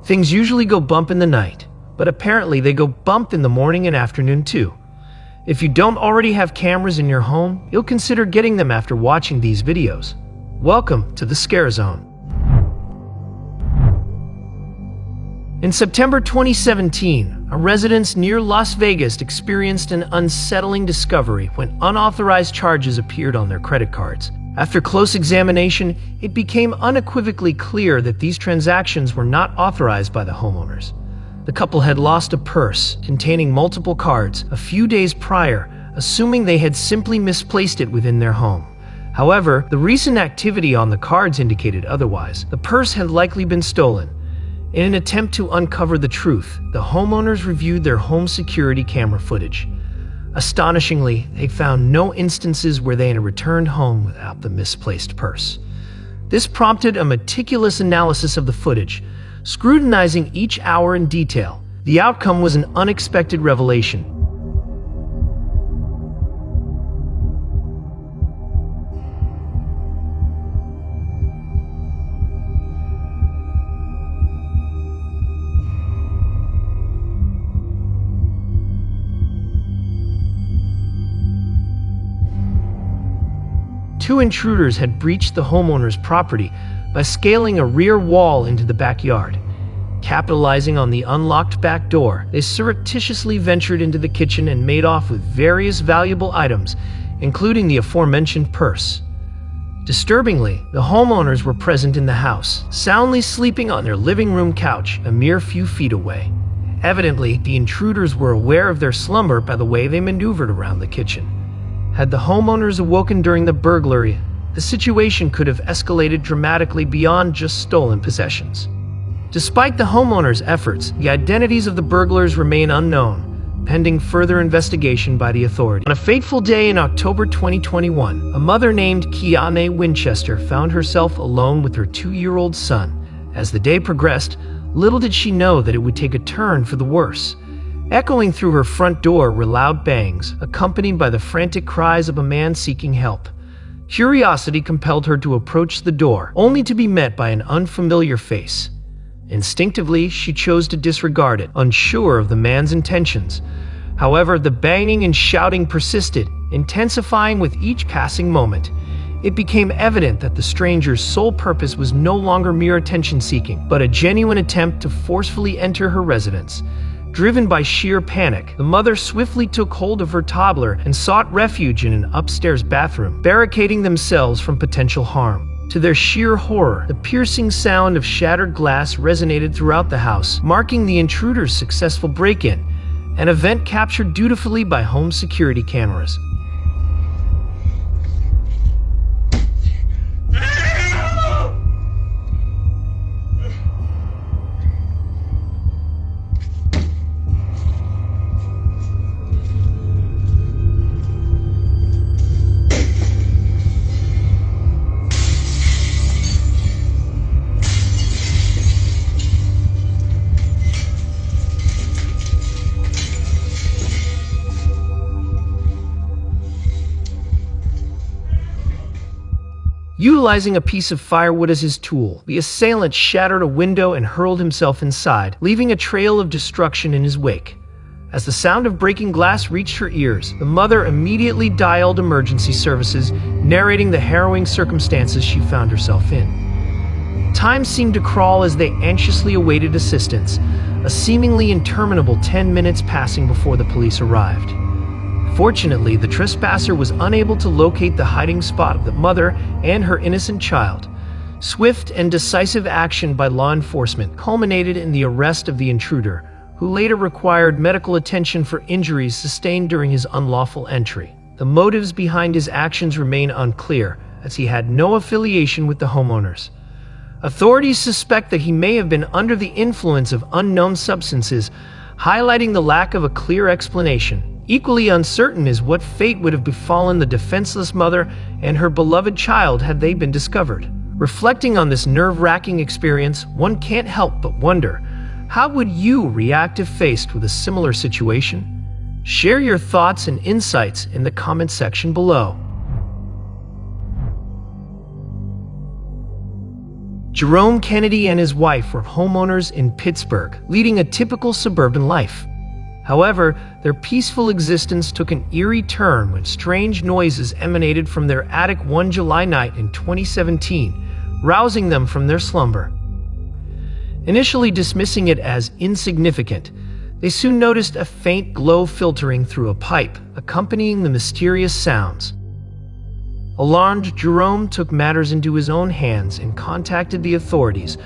Things usually go bump in the night, but apparently they go bump in the morning and afternoon too. If you don't already have cameras in your home, you'll consider getting them after watching these videos. Welcome to the Scare Zone. In September 2017, a residence near Las Vegas experienced an unsettling discovery when unauthorized charges appeared on their credit cards. After close examination, it became unequivocally clear that these transactions were not authorized by the homeowners. The couple had lost a purse containing multiple cards a few days prior, assuming they had simply misplaced it within their home. However, the recent activity on the cards indicated otherwise. The purse had likely been stolen. In an attempt to uncover the truth, the homeowners reviewed their home security camera footage. Astonishingly, they found no instances where they had returned home without the misplaced purse. This prompted a meticulous analysis of the footage, scrutinizing each hour in detail. The outcome was an unexpected revelation. Two intruders had breached the homeowner's property by scaling a rear wall into the backyard. Capitalizing on the unlocked back door, they surreptitiously ventured into the kitchen and made off with various valuable items, including the aforementioned purse. Disturbingly, the homeowners were present in the house, soundly sleeping on their living room couch a mere few feet away. Evidently, the intruders were aware of their slumber by the way they maneuvered around the kitchen. Had the homeowners awoken during the burglary, the situation could have escalated dramatically beyond just stolen possessions. Despite the homeowners' efforts, the identities of the burglars remain unknown, pending further investigation by the authorities. On a fateful day in October 2021, a mother named Kiane Winchester found herself alone with her 2-year-old son. As the day progressed, little did she know that it would take a turn for the worse. Echoing through her front door were loud bangs, accompanied by the frantic cries of a man seeking help. Curiosity compelled her to approach the door, only to be met by an unfamiliar face. Instinctively, she chose to disregard it, unsure of the man's intentions. However, the banging and shouting persisted, intensifying with each passing moment. It became evident that the stranger's sole purpose was no longer mere attention-seeking, but a genuine attempt to forcefully enter her residence. Driven by sheer panic, the mother swiftly took hold of her toddler and sought refuge in an upstairs bathroom, barricading themselves from potential harm. To their sheer horror, the piercing sound of shattered glass resonated throughout the house, marking the intruder's successful break-in, an event captured dutifully by home security cameras. Utilizing a piece of firewood as his tool, the assailant shattered a window and hurled himself inside, leaving a trail of destruction in his wake. As the sound of breaking glass reached her ears, the mother immediately dialed emergency services, narrating the harrowing circumstances she found herself in. Time seemed to crawl as they anxiously awaited assistance, a seemingly interminable 10 minutes passing before the police arrived. Fortunately, the trespasser was unable to locate the hiding spot of the mother and her innocent child. Swift and decisive action by law enforcement culminated in the arrest of the intruder, who later required medical attention for injuries sustained during his unlawful entry. The motives behind his actions remain unclear, as he had no affiliation with the homeowners. Authorities suspect that he may have been under the influence of unknown substances, highlighting the lack of a clear explanation. Equally uncertain is what fate would have befallen the defenseless mother and her beloved child had they been discovered. Reflecting on this nerve-wracking experience, one can't help but wonder, how would you react if faced with a similar situation? Share your thoughts and insights in the comment section below. Jerome Kennedy and his wife were homeowners in Pittsburgh, leading a typical suburban life. However, their peaceful existence took an eerie turn when strange noises emanated from their attic one July night in 2017, rousing them from their slumber. Initially dismissing it as insignificant, they soon noticed a faint glow filtering through a pipe, accompanying the mysterious sounds. Alarmed, Jerome took matters into his own hands and contacted the authorities,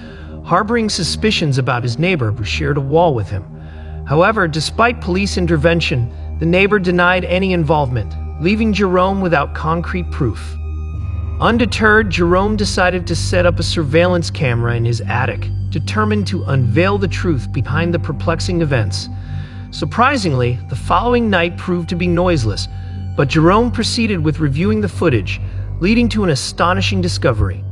harboring suspicions about his neighbor who shared a wall with him. However, despite police intervention, the neighbor denied any involvement, leaving Jerome without concrete proof. Undeterred, Jerome decided to set up a surveillance camera in his attic, determined to unveil the truth behind the perplexing events. Surprisingly, the following night proved to be noiseless, but Jerome proceeded with reviewing the footage, leading to an astonishing discovery.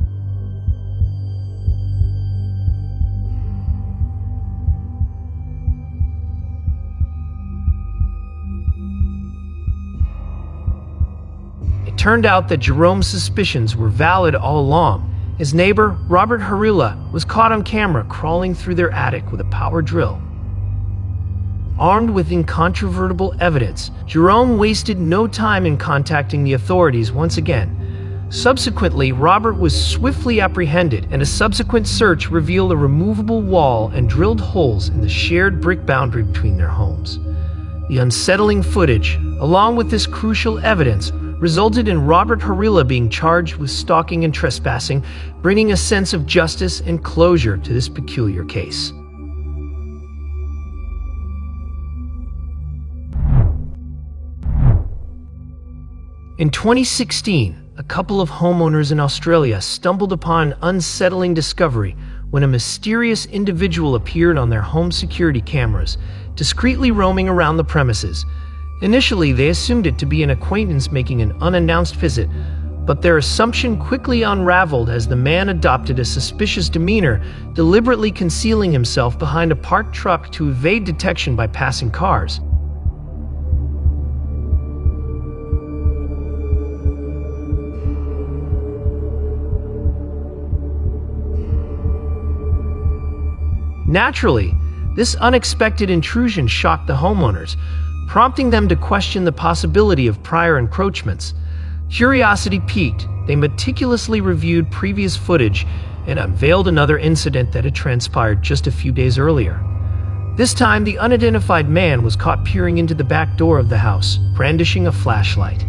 It turned out that Jerome's suspicions were valid all along. His neighbor, Robert Harila, was caught on camera crawling through their attic with a power drill. Armed with incontrovertible evidence, Jerome wasted no time in contacting the authorities once again. Subsequently, Robert was swiftly apprehended, and a subsequent search revealed a removable wall and drilled holes in the shared brick boundary between their homes. The unsettling footage, along with this crucial evidence, resulted in Robert Harila being charged with stalking and trespassing, bringing a sense of justice and closure to this peculiar case. In 2016, a couple of homeowners in Australia stumbled upon an unsettling discovery when a mysterious individual appeared on their home security cameras, discreetly roaming around the premises. Initially, they assumed it to be an acquaintance making an unannounced visit, but their assumption quickly unraveled as the man adopted a suspicious demeanor, deliberately concealing himself behind a parked truck to evade detection by passing cars. Naturally, this unexpected intrusion shocked the homeowners, prompting them to question the possibility of prior encroachments. Curiosity piqued, they meticulously reviewed previous footage and unveiled another incident that had transpired just a few days earlier. This time, the unidentified man was caught peering into the back door of the house, brandishing a flashlight.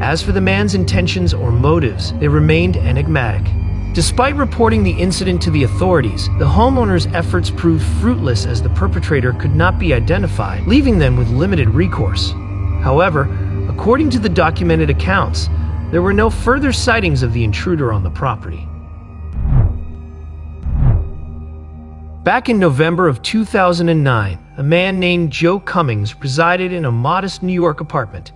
As for the man's intentions or motives, they remained enigmatic. Despite reporting the incident to the authorities, the homeowners' efforts proved fruitless as the perpetrator could not be identified, leaving them with limited recourse. However, according to the documented accounts, there were no further sightings of the intruder on the property. Back in November of 2009, a man named Joe Cummings resided in a modest New York apartment.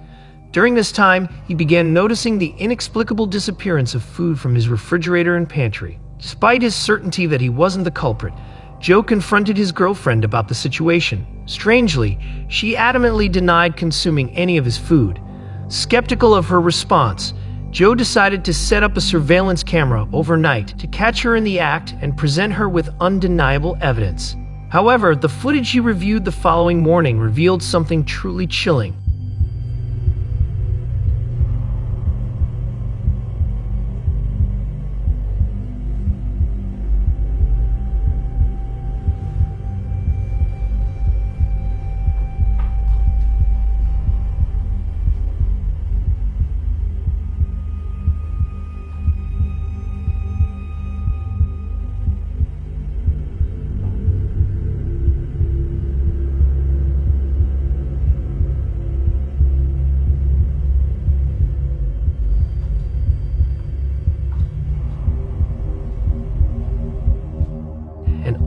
During this time, he began noticing the inexplicable disappearance of food from his refrigerator and pantry. Despite his certainty that he wasn't the culprit, Joe confronted his girlfriend about the situation. Strangely, she adamantly denied consuming any of his food. Skeptical of her response, Joe decided to set up a surveillance camera overnight to catch her in the act and present her with undeniable evidence. However, the footage he reviewed the following morning revealed something truly chilling.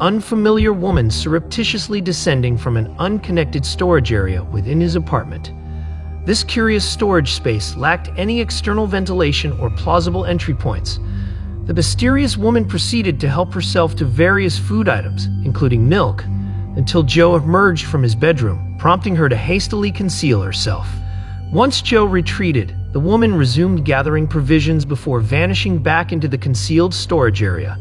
unfamiliar woman surreptitiously descending from an unconnected storage area within his apartment. This curious storage space lacked any external ventilation or plausible entry points. The mysterious woman proceeded to help herself to various food items, including milk, until Joe emerged from his bedroom, prompting her to hastily conceal herself. Once Joe retreated, the woman resumed gathering provisions before vanishing back into the concealed storage area.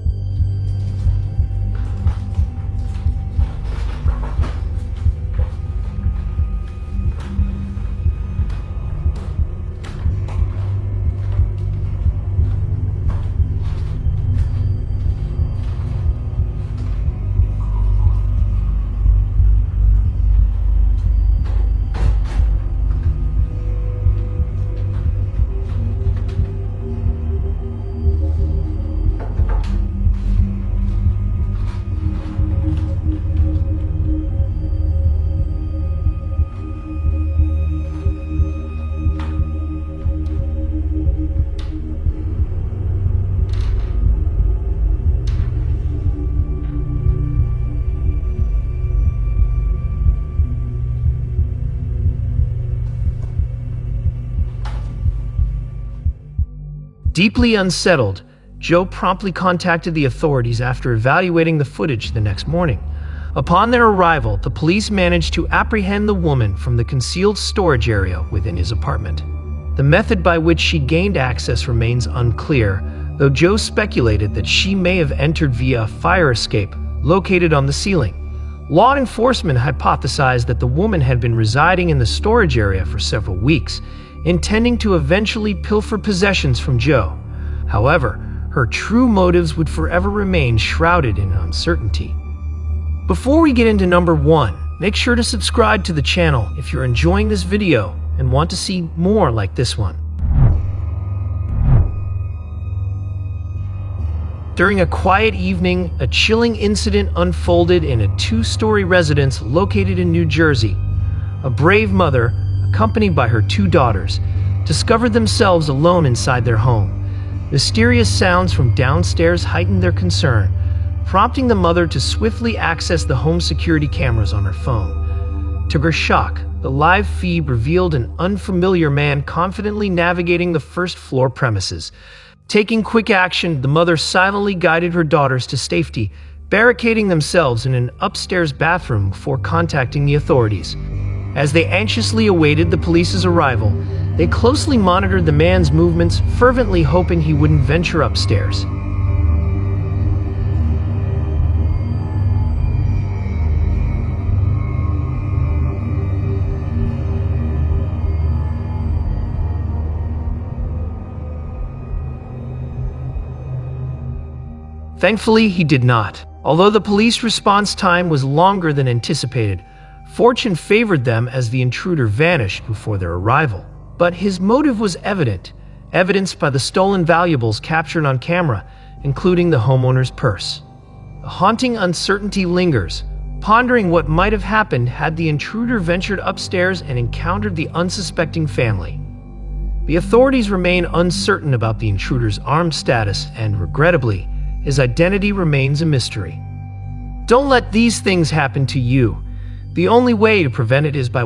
Deeply unsettled, Joe promptly contacted the authorities after evaluating the footage the next morning. Upon their arrival, the police managed to apprehend the woman from the concealed storage area within his apartment. The method by which she gained access remains unclear, though Joe speculated that she may have entered via a fire escape located on the ceiling. Law enforcement hypothesized that the woman had been residing in the storage area for several weeks, intending to eventually pilfer possessions from Joe. However, her true motives would forever remain shrouded in uncertainty. Before we get into number 1, make sure to subscribe to the channel if you're enjoying this video and want to see more like this one. During a quiet evening, a chilling incident unfolded in a 2-story residence located in New Jersey. A brave mother, accompanied by her 2 daughters, discovered themselves alone inside their home. Mysterious sounds from downstairs heightened their concern, prompting the mother to swiftly access the home security cameras on her phone. To her shock, the live feed revealed an unfamiliar man confidently navigating the first-floor premises. Taking quick action, the mother silently guided her daughters to safety, barricading themselves in an upstairs bathroom before contacting the authorities. As they anxiously awaited the police's arrival, they closely monitored the man's movements, fervently hoping he wouldn't venture upstairs. Thankfully, he did not. Although the police response time was longer than anticipated, fortune favored them as the intruder vanished before their arrival. But his motive was evident, evidenced by the stolen valuables captured on camera, including the homeowner's purse. A haunting uncertainty lingers, pondering what might have happened had the intruder ventured upstairs and encountered the unsuspecting family. The authorities remain uncertain about the intruder's armed status, and regrettably, his identity remains a mystery. Don't let these things happen to you. The only way to prevent it is by